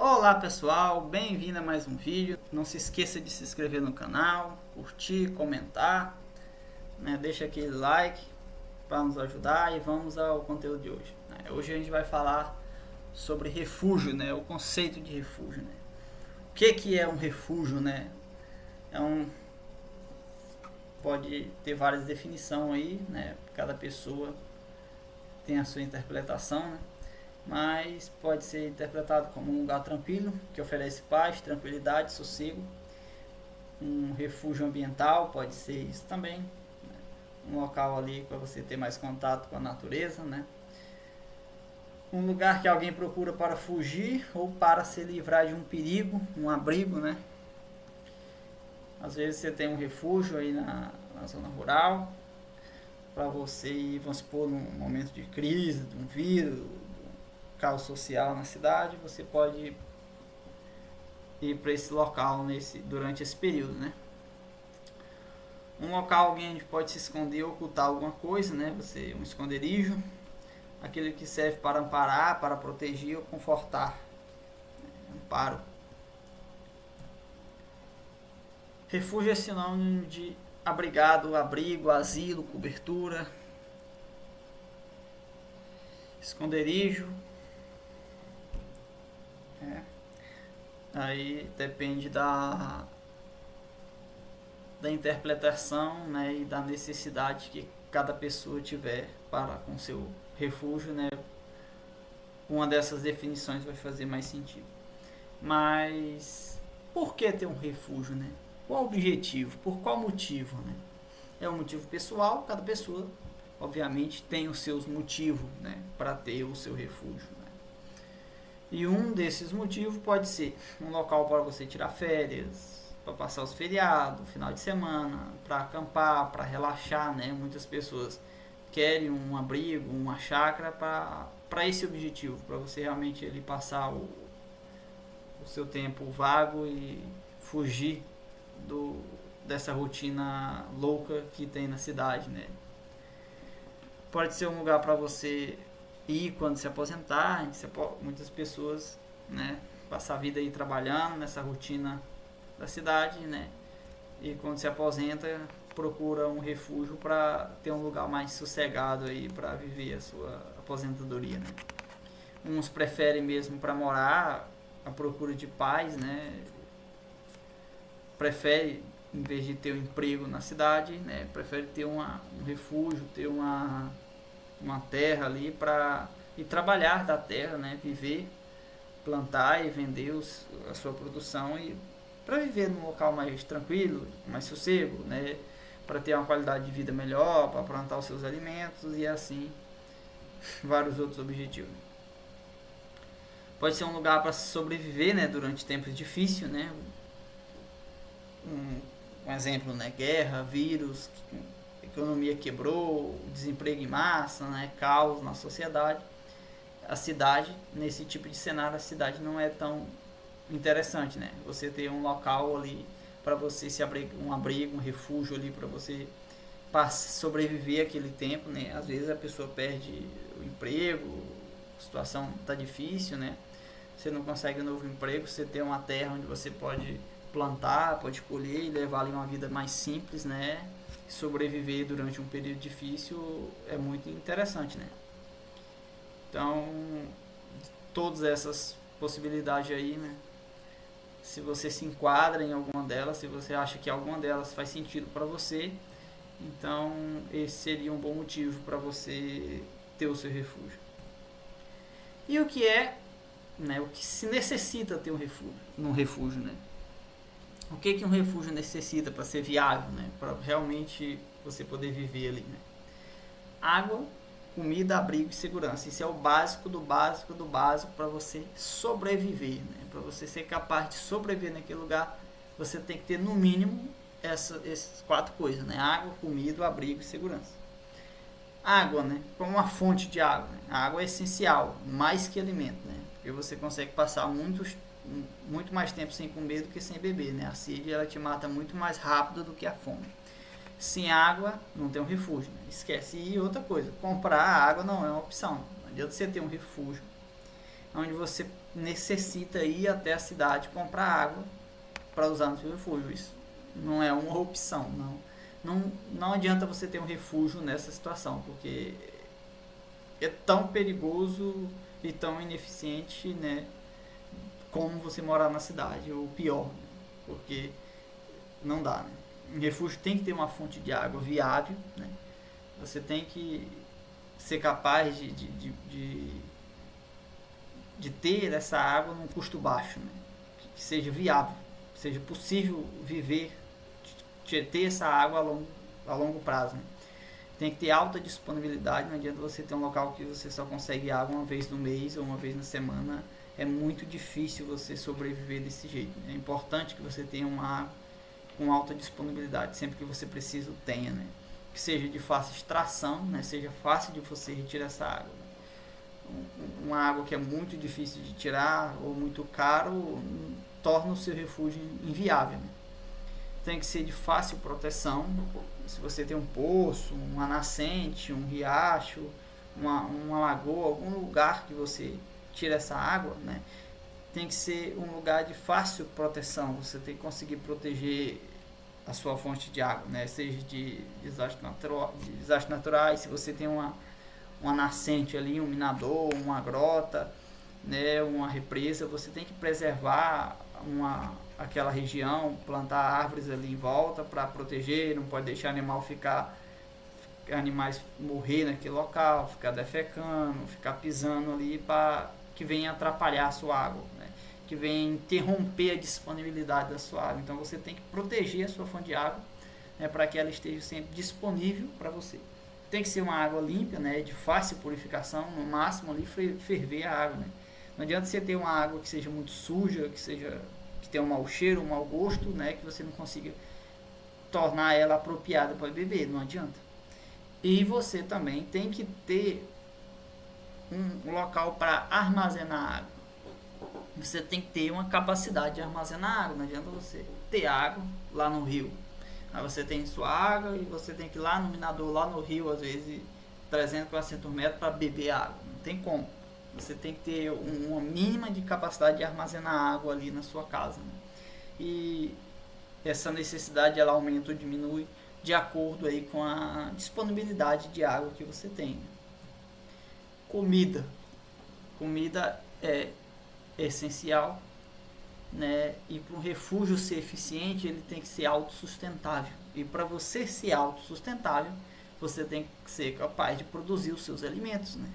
Olá pessoal, bem-vindo a mais um vídeo. Não se esqueça de se inscrever no canal, curtir, comentar, né? Deixa aquele like para nos ajudar e vamos ao conteúdo de hoje. Hoje a gente vai falar sobre refúgio, né? O conceito de refúgio, né? O que é um refúgio, né? Pode ter várias definições aí, né? Cada pessoa tem a sua interpretação, né? Mas pode ser interpretado como um lugar tranquilo, que oferece paz, tranquilidade, sossego. Um refúgio ambiental pode ser isso também, né? Um local ali para você ter mais contato com a natureza, né? Um lugar que alguém procura para fugir ou para se livrar de um perigo, um abrigo, né? Às vezes você tem um refúgio aí na zona rural, para você ir, vamos supor, num momento de crise, de um vírus, caos social na cidade, você pode ir para esse local durante esse período, né? Um local onde a gente pode se esconder ou ocultar alguma coisa, né? Um esconderijo, aquele que serve para amparar, para proteger ou confortar. Amparo. Refúgio é sinônimo de abrigado, abrigo, asilo, cobertura. Esconderijo. Aí depende da interpretação, né, e da necessidade que cada pessoa tiver para com seu refúgio, né? Uma dessas definições vai fazer mais sentido. Mas por que ter um refúgio, né? Qual o objetivo? Por qual motivo, né? É um motivo pessoal, cada pessoa obviamente tem os seus motivos, né, para ter o seu refúgio, né? E um desses motivos pode ser um local para você tirar férias, para passar os feriados, final de semana, para acampar, para relaxar, né? Muitas pessoas querem um abrigo, uma chácara para esse objetivo, para você realmente ele passar o seu tempo vago e fugir dessa rotina louca que tem na cidade, né? Pode ser um lugar para você ir quando se aposentar. Muitas pessoas, né, passam a vida aí trabalhando nessa rotina da cidade, né, e quando se aposenta procura um refúgio para ter um lugar mais sossegado aí para viver a sua aposentadoria, né? Uns preferem mesmo para morar à procura de paz, né? Prefere, em vez de ter um emprego na cidade, né, prefere ter um refúgio, ter uma terra ali para ir trabalhar da terra, né, viver, plantar e vender a sua produção e para viver num local mais tranquilo, mais sossego, né, para ter uma qualidade de vida melhor, para plantar os seus alimentos e assim vários outros objetivos. Pode ser um lugar para sobreviver, né, durante tempos difíceis, né? Um exemplo, né, guerra, vírus, economia quebrou, desemprego em massa, né, caos na sociedade. A cidade, nesse tipo de cenário, a cidade não é tão interessante, né? Você ter um local ali para você se abrigar, um abrigo, um refúgio ali para você sobreviver aquele tempo, né? Às vezes a pessoa perde o emprego, a situação está difícil, né? Você não consegue um novo emprego, você tem uma terra onde você pode plantar, pode colher e levar ali uma vida mais simples, né? Sobreviver durante um período difícil é muito interessante, né? Então, todas essas possibilidades aí, né? Se você se enquadra em alguma delas, se você acha que alguma delas faz sentido para você, então esse seria um bom motivo para você ter o seu refúgio. E o que é, né? O que se necessita ter um refúgio, né? O que um refúgio necessita para ser viável, né? Para realmente você poder viver ali, né? Água, comida, abrigo e segurança. Isso é o básico do básico do básico para você sobreviver, né? Para você ser capaz de sobreviver naquele lugar, você tem que ter no mínimo essas 4 coisas, né? Água, comida, abrigo e segurança. Água, né? Como uma fonte de água, né? A água é essencial, mais que alimento, né? Porque você consegue passar muito mais tempo sem comer do que sem beber, né? A sede ela te mata muito mais rápido do que a fome. Sem água não tem um refúgio, né? Esquece. E outra coisa, comprar água não é uma opção. Não adianta você ter um refúgio onde você necessita ir até a cidade comprar água para usar no seu refúgio. Isso não é uma opção, não adianta você ter um refúgio nessa situação, porque é tão perigoso e tão ineficiente, né, como você morar na cidade, ou pior, porque não dá, né? Um refúgio tem que ter uma fonte de água viável, né? Você tem que ser capaz de ter essa água num custo baixo, né? Que seja viável, que seja possível viver, ter essa água a longo prazo, né? Tem que ter alta disponibilidade, não adianta você ter um local que você só consegue água uma vez no mês ou uma vez na semana. É muito difícil você sobreviver desse jeito. É importante que você tenha uma água com alta disponibilidade, sempre que você precisa tenha, né? Que seja de fácil extração, né? Seja fácil de você retirar essa água. Uma água que é muito difícil de tirar ou muito caro torna o seu refúgio inviável, né? Tem que ser de fácil proteção. Se você tem um poço, uma nascente, um riacho, uma lagoa, algum lugar que você tira essa água, né? Tem que ser um lugar de fácil proteção. Você tem que conseguir proteger a sua fonte de água, né? Seja de desastres naturais, se você tem uma nascente ali, um minador, uma grota, né? Uma represa, você tem que preservar aquela região, plantar árvores ali em volta para proteger, não pode deixar animais morrer naquele local, ficar defecando, ficar pisando ali para que venha atrapalhar a sua água, né? Que venha interromper a disponibilidade da sua água. Então você tem que proteger a sua fonte de água, né, para que ela esteja sempre disponível para você. Tem que ser uma água limpa, né, de fácil purificação, no máximo ali ferver a água, né? Não adianta você ter uma água que seja muito suja, que tenha um mau cheiro, um mau gosto, né, que você não consiga tornar ela apropriada para beber, não adianta. E você também tem que ter um local para armazenar água. Você tem que ter uma capacidade de armazenar água. Não adianta você ter água lá no rio. Aí você tem sua água e você tem que ir lá no minador, lá no rio, às vezes 300, 400 metros para beber água. Não tem como. Você tem que ter uma mínima de capacidade de armazenar água ali na sua casa, né? E essa necessidade ela aumenta ou diminui de acordo aí com a disponibilidade de água que você tem. Comida é essencial, né? E para um refúgio ser eficiente, ele tem que ser autossustentável. E para você ser autossustentável, você tem que ser capaz de produzir os seus alimentos, né?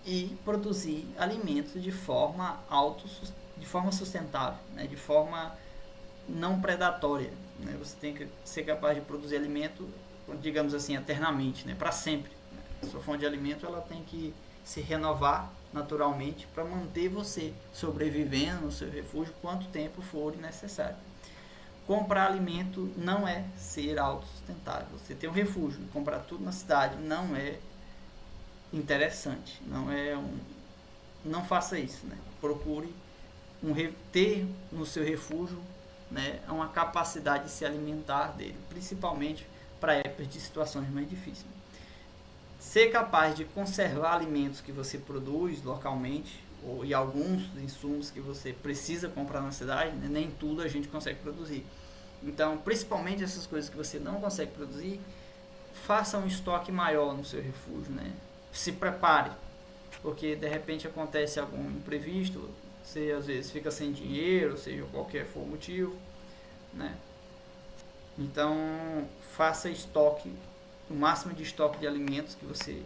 E produzir alimentos de forma sustentável, né? De forma não predatória, né? Você tem que ser capaz de produzir alimento, digamos assim, eternamente, né? Para sempre. A sua fonte de alimento ela tem que se renovar naturalmente para manter você sobrevivendo no seu refúgio quanto tempo for necessário. Comprar alimento não é ser autossustentável. Você tem um refúgio e comprar tudo na cidade não é interessante. Não faça isso, né? Procure ter no seu refúgio, né, uma capacidade de se alimentar dele, principalmente para épocas de situações mais difíceis. Ser capaz de conservar alimentos que você produz localmente e alguns insumos que você precisa comprar na cidade, né? Nem tudo a gente consegue produzir. Então, principalmente essas coisas que você não consegue produzir, faça um estoque maior no seu refúgio, né? Se prepare, porque de repente acontece algum imprevisto, você às vezes fica sem dinheiro, seja qualquer for o motivo, né? Então, faça estoque, o máximo de estoque de alimentos que você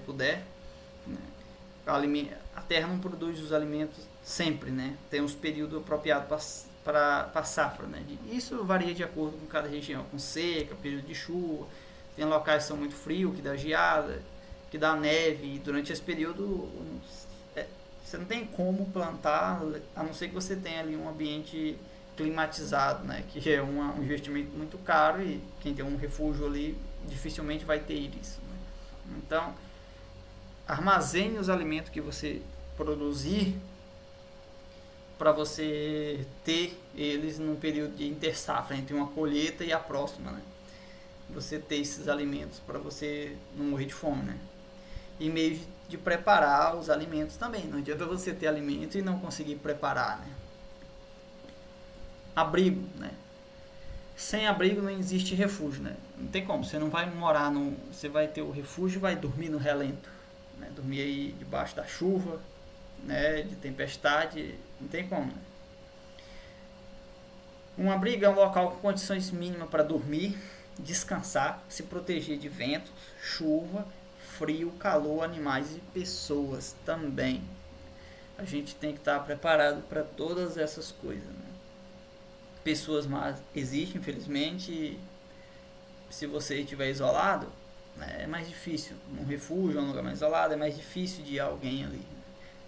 puder, né? A terra não produz os alimentos sempre, né? Tem uns períodos apropriados para safra, né? Isso varia de acordo com cada região, com seca, período de chuva. Tem locais que são muito frios, que dá geada, que dá neve, e durante esse período você não tem como plantar, a não ser que você tenha ali um ambiente climatizado, né? Que é um investimento muito caro, e quem tem um refúgio ali dificilmente vai ter isso, né? Então, armazene os alimentos que você produzir para você ter eles num período de intersafra, entre uma colheita e a próxima, né? Você ter esses alimentos para você não morrer de fome, né? e meios de preparar os alimentos também. Não adianta você ter alimento e não conseguir preparar, né? Abrigo, né? Sem abrigo não existe refúgio, né? Não tem como, você não vai morar no... Você vai ter o refúgio e vai dormir no relento, né? Dormir aí debaixo da chuva, né? De tempestade, não tem como, né? Um abrigo é um local com condições mínimas para dormir, descansar, se proteger de ventos, chuva, frio, calor, animais e pessoas também. A gente tem que estar preparado para todas essas coisas, né? Pessoas más existem, infelizmente. Se você estiver isolado, né, é mais difícil. Um refúgio, um lugar mais isolado, é mais difícil de ir alguém ali.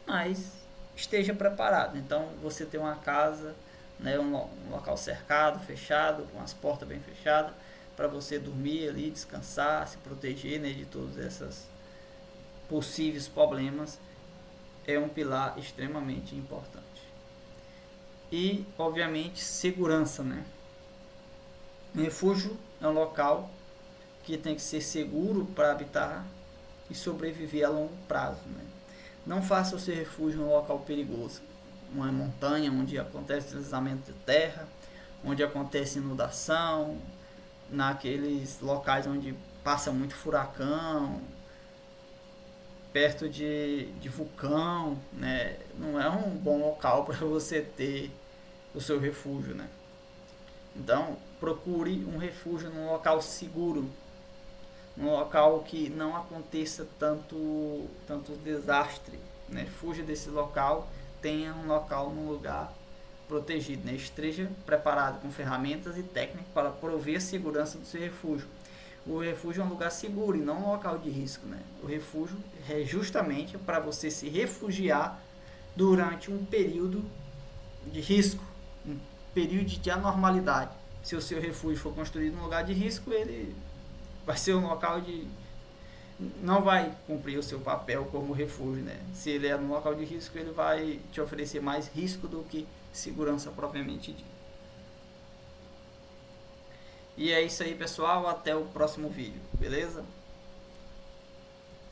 Mas esteja preparado. Então, você tem uma casa, né, um local cercado, fechado, com as portas bem fechadas, para você dormir ali, descansar, se proteger, né, de todos esses possíveis problemas, é um pilar extremamente importante. E, obviamente, segurança, né? Um refúgio é um local que tem que ser seguro para habitar e sobreviver a longo prazo, né? Não faça o seu refúgio em um local perigoso, uma montanha onde acontece deslizamento de terra, onde acontece inundação, naqueles locais onde passa muito furacão, perto de vulcão, né? Não é um bom local para você ter o seu refúgio, né? Então, procure um refúgio num local seguro, num local que não aconteça tanto desastre, né? Fuja desse local, tenha um local num lugar protegido, né? Esteja preparado com ferramentas e técnicas para prover a segurança do seu refúgio. O refúgio é um lugar seguro e não um local de risco, né? O refúgio é justamente para você se refugiar durante um período de risco, um período de anormalidade. Se o seu refúgio for construído num lugar de risco, ele vai ser um local de... não vai cumprir o seu papel como refúgio, né? Se ele é num local de risco, ele vai te oferecer mais risco do que segurança propriamente dita. E é isso aí, pessoal. Até o próximo vídeo, beleza?